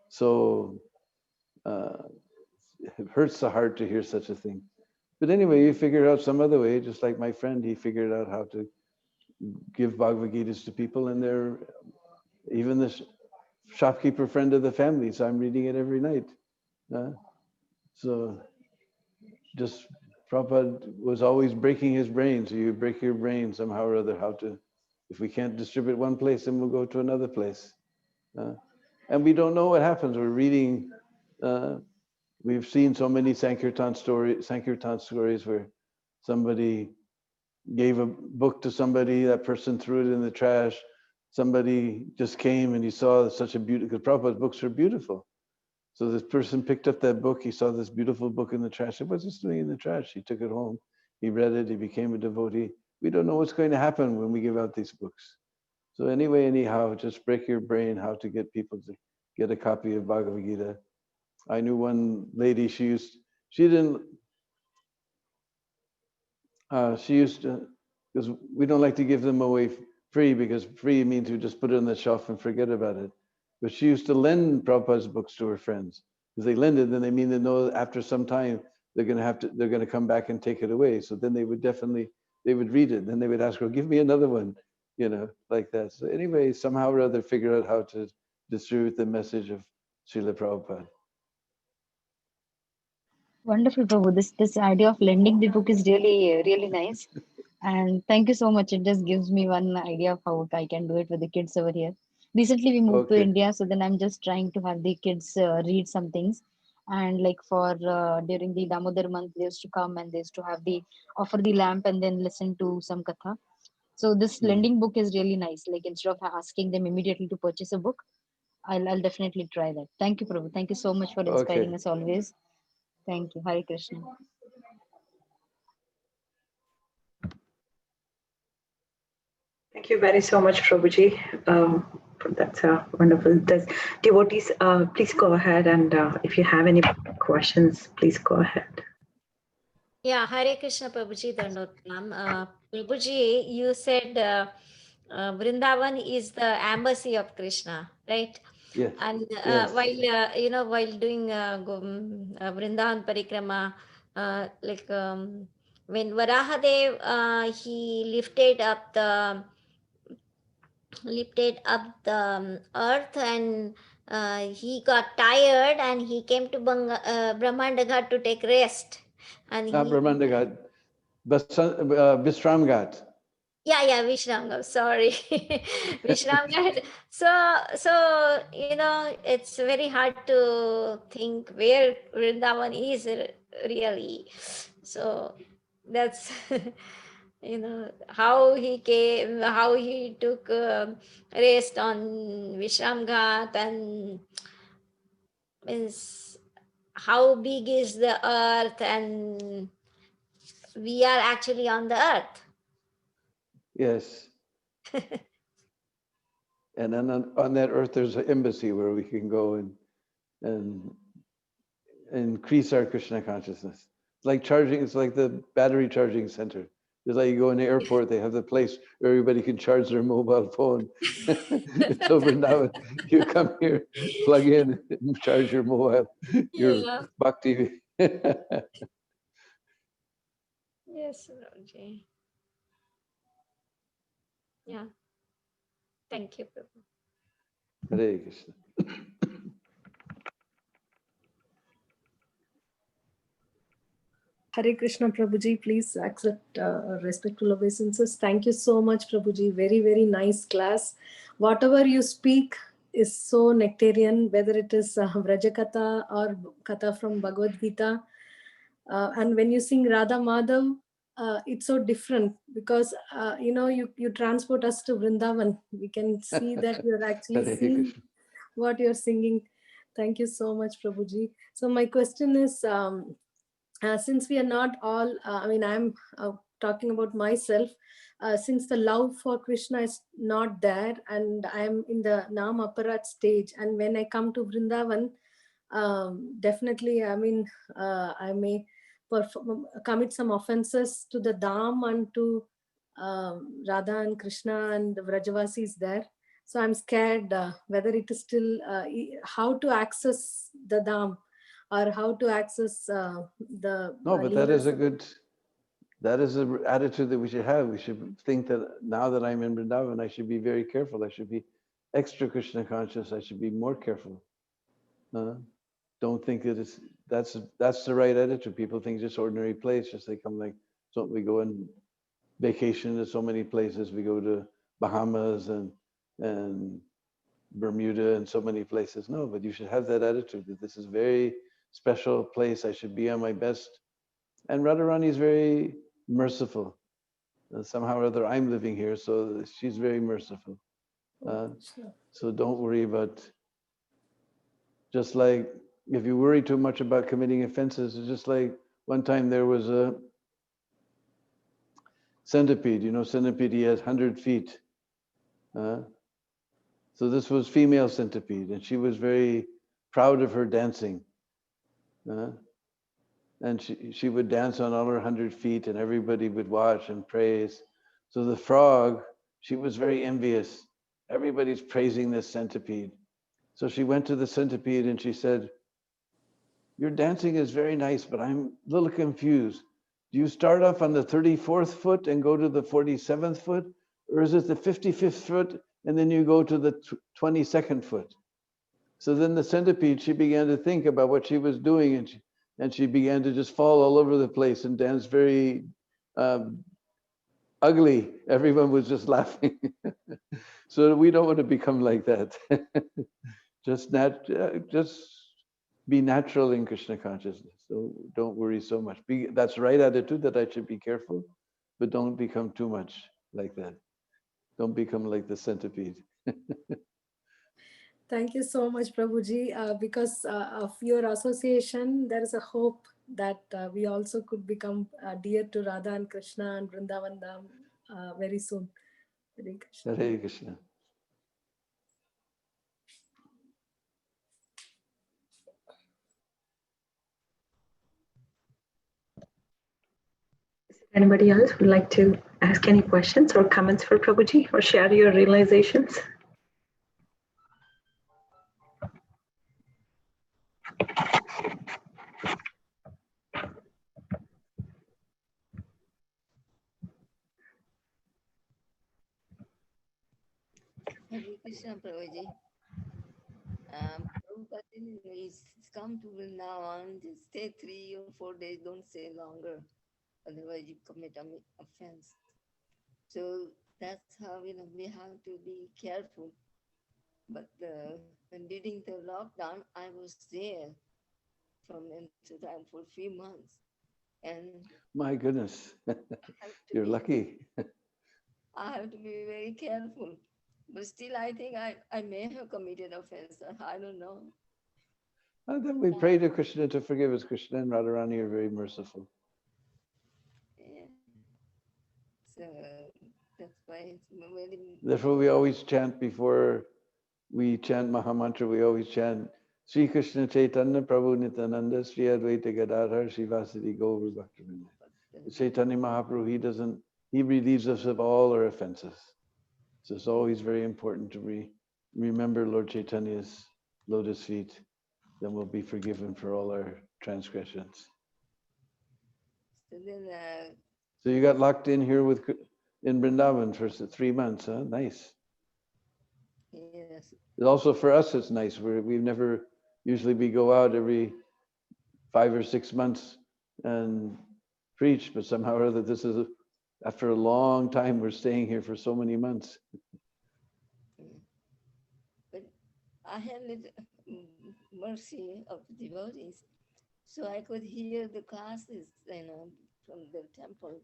so, it hurts the heart to hear such a thing. But anyway, you figure out some other way, just like my friend, he figured out how to give Bhagavad Gitas to people, and they're even the shopkeeper friend of the family, so I'm reading it every night. So just Prabhupada was always breaking his brain. So you break your brain somehow or other, how to, if we can't distribute one place, then we'll go to another place. And we don't know what happens. We're reading, we've seen so many Sankirtan stories where somebody gave a book to somebody, that person threw it in the trash. Somebody just came and he saw such a beautiful, because Prabhupada's books are beautiful. So this person picked up that book, he saw this beautiful book in the trash. He said, what's this doing in the trash? He took it home, he read it, he became a devotee. We don't know what's going to happen when we give out these books. So anyway, anyhow, just break your brain how to get people to get a copy of Bhagavad Gita. I knew one lady, she used to, because we don't like to give them away free, because free means you just put it on the shelf and forget about it. But she used to lend Prabhupada's books to her friends, because they lend it, then they mean they know after some time they're going to come back and take it away. So then they would read it. Then they would ask her, give me another one, like that. So anyway, somehow or other figure out how to distribute the message of Srila Prabhupada. wonderful, Prabhu. This idea of lending the book is really, really nice. And thank you so much. It just gives me one idea of how I can do it with the kids over here. Recently, we moved to Okay. India, so then I'm just trying to have the kids read some things. And like for during the Damodar month, they used to come and they used to have the offer the lamp and then listen to some katha. So this lending book is really nice. Like instead of asking them immediately to purchase a book, I'll definitely try that. Thank you, Prabhu. Thank you so much for inspiring Okay. us always. Thank you. Hare Krishna. Thank you very so much, Prabhuji. That's wonderful. Devotees, please go ahead, and if you have any questions, please go ahead. Yeah, Hare Krishna, Prabhuji, Dandot Pranam. Prabhuji, you said Vrindavan is the embassy of Krishna, right? Yes. And Yes. while doing Vrindavan Parikrama, when Varahadev he lifted up the earth, and he got tired and he came to Brahmanda Ghat to take rest. And Not Brahmanda Ghat, Vishram Ghat. Yeah, Vishram, sorry. Vishram Ghat. So it's very hard to think where Vrindavan is really. So that's how he came, how he took rest on Vishram Ghat, and means how big is the earth, and we are actually on the earth. Yes. And then on that earth, there's an embassy where we can go and increase our Krishna consciousness. It's like charging, it's like the battery charging center. Just like you go in the airport, they have the place where everybody can charge their mobile phone. It's over now. You come here, plug in, and charge your mobile, your Yeah. bhakti. Yes, Roji. Yeah. Thank you, Prabhu. Hare Krishna. Hare Krishna, Prabhuji, please accept respectful obeisances. Thank you so much, Prabhuji. Very, very nice class. Whatever you speak is so nectarian, whether it is Vraja Katha or Katha from Bhagavad Gita. And when you sing Radha Madhav, it's so different because, you transport us to Vrindavan. We can see that you're actually Hare seeing Krishna. what you're singing. Thank you so much, Prabhuji. So my question is, since we are not all, I'm talking about myself, since the love for Krishna is not there and I'm in the Nam Aparat stage, and when I come to Vrindavan, definitely, I may commit some offenses to the Dham and to Radha and Krishna and the Vrajavasis there. So I'm scared whether it is still, how to access the Dham, or how to access the No, but that is lingas. that is an attitude that we should have. We should think that now that I'm in Vrindavan, I should be very careful. I should be extra Krishna conscious. I should be more careful. Don't think that that's the right attitude. People think just ordinary place, just they come like, so we go on vacation to so many places. We go to Bahamas and Bermuda and so many places. No, but you should have that attitude that this is a very special place. I should be on my best. And Radharani is very merciful. Somehow or other, I'm living here, so she's very merciful. So don't worry about, just like if you worry too much about committing offenses, it's just like one time there was a centipede, centipede, he has 100 feet. So this was female centipede, and she was very proud of her dancing. And she would dance on all her 100 feet, and everybody would watch and praise. So the frog, she was very envious. Everybody's praising this centipede. So she went to the centipede and she said, "Your dancing is very nice, but I'm a little confused. Do you start off on the 34th foot and go to the 47th foot? Or is it the 55th foot and then you go to the 22nd foot?" So then the centipede, she began to think about what she was doing, and she began to just fall all over the place and dance very ugly. Everyone was just laughing. So we don't want to become like that. Just be natural in Krishna consciousness. So don't worry so much. That's the right attitude, that I should be careful, but don't become too much like that. Don't become like the centipede. Thank you so much, Prabhuji. Because of your association, there is a hope that we also could become dear to Radha and Krishna and Vrindavan Dham very soon. Hare Krishna. Hare Krishna. Anybody else would like to ask any questions or comments for Prabhuji, or share your realizations? Hare Krishna, Prabhuji. Prabhupada is come to Vrindavan, just stay 3 or 4 days, don't stay longer. Otherwise you commit an offense. So that's how, we have to be careful. But when during the lockdown, I was there from into time for 3 months. And My goodness, I have to you're be lucky. I have to be very careful. But still, I think I may have committed offense. I don't know. And then we pray to Krishna to forgive us. Krishna and Radharani are very merciful. Yeah. So that's why it's very. Therefore, we always chant before we chant Mahamantra, we always chant Sri Krishna Chaitanya Prabhu Nityananda Sri Advaita Gadadhar Srivasadi Gaur Bhaktivinoda. Chaitanya Mahaprabhu, he relieves us of all our offenses. So it's always very important to remember Lord Chaitanya's lotus feet. Then we'll be forgiven for all our transgressions. So then, So you got locked in here in Vrindavan for 3 months, huh? Nice. yes. Also for us, it's nice. We've never, usually we go out every 5 or 6 months and preach, but somehow or other, after a long time, we're staying here for so many months. But I had little mercy of the devotees, so I could hear the classes, from the temple,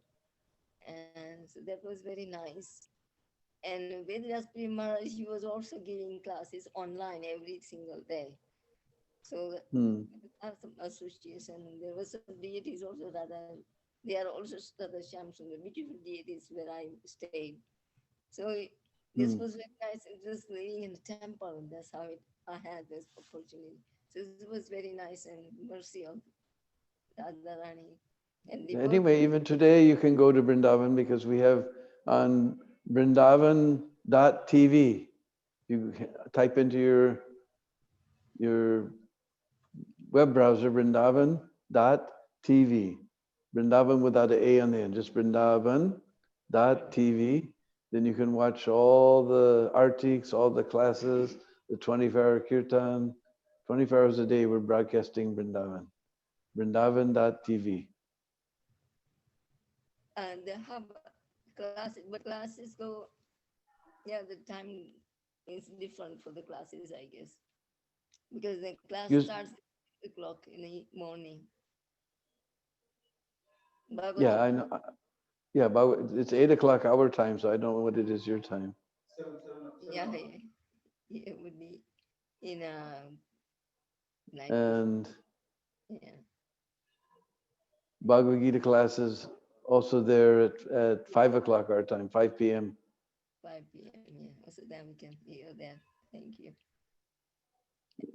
and so that was very nice. And Vedas Maharaj, he was also giving classes online every single day. So we have some association. There were some deities also they are also Radha Shamsundar, beautiful deities where I stayed. So this was very nice. Just living in the temple, that's how I had this opportunity. So it was very nice and mercy of Radharani. And Anyway, even today you can go to Vrindavan because we have on Vrindavan.tv. You type into your web browser Vrindavan.tv. Vrindavan without an A on the end, just Vrindavan.tv. Then you can watch all the artiks, all the classes, the 24-hour kirtan. 24 hours a day we're broadcasting Vrindavan. Vrindavan.tv. And they have classes, but classes go, the time is different for the classes, I guess. Because the class starts at 8 o'clock in the morning. Yeah, I know. Yeah, but it's 8 o'clock our time, so I don't know what it is your time. Yeah, it would be in night. And Yeah. Bhagavad Gita classes also there at 5 o'clock our time, 5 p.m. 5 p.m. Yeah, so then we can hear that. Thank you.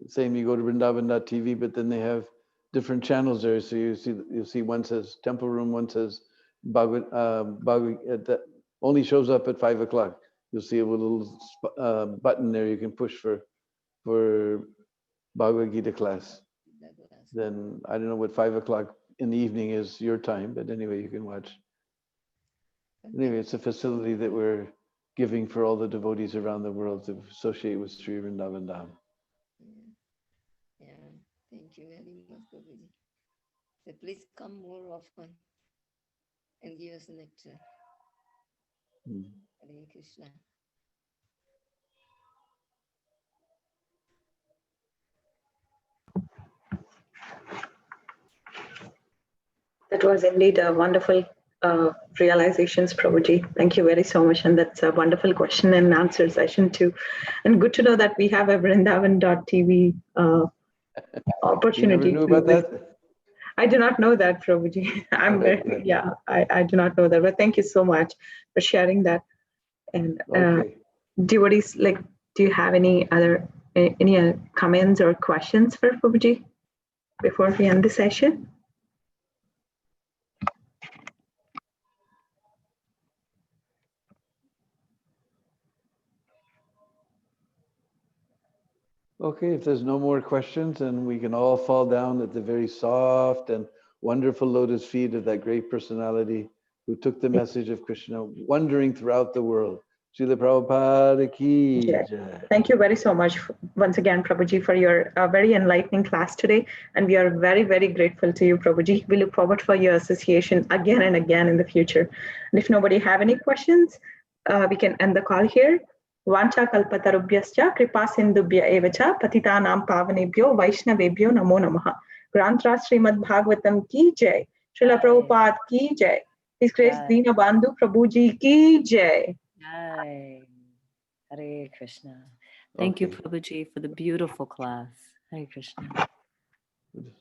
Same, you go to Vrindavan.tv, but then they have different channels there. So you'll see one says Temple Room, one says Bhagavad that only shows up at 5 o'clock. You'll see a little button there you can push for Bhagavad Gita class. Then I don't know what 5 o'clock in the evening is your time, but anyway, you can watch. Anyway, it's a facility that we're giving for all the devotees around the world to associate with Sri Vrindavan Dham. Yeah, thank you very much, Prabhuji. So please come more often and give us a lecture. Hare Krishna. That was indeed a wonderful realizations, Prabhuji. Thank you very so much. And that's a wonderful question and answer session too. And good to know that we have a Vrindavan.tv opportunity. You never knew about that? I do not know that, Prabhuji. I do not know that. But thank you so much for sharing that. And devotees, do you have any comments or questions for Prabhuji before we end the session? Okay, if there's no more questions, then we can all fall down at the very soft and wonderful lotus feet of that great personality who took the message of Krishna wandering throughout the world. Srila Prabhupada ki Jai. jai. Thank you very so much once again, Prabhuji, for your very enlightening class today. And we are very, very grateful to you, Prabhuji. We look forward for your association again and again in the future. And if nobody have any questions, we can end the call here. Vancha kalpatarubhyascha kripa sindubhya evacha patitanam pavanebhyo vaishnavebhyo namo namaha. Grantra Srimad Bhagavatam ki jai. Srila Prabhupada ki jai. His Grace Dinabandhu Prabhuji ki jai. Jai. Hare Krishna. Thank you, Okay. Prabhuji, for the beautiful class. Hare Krishna. Good.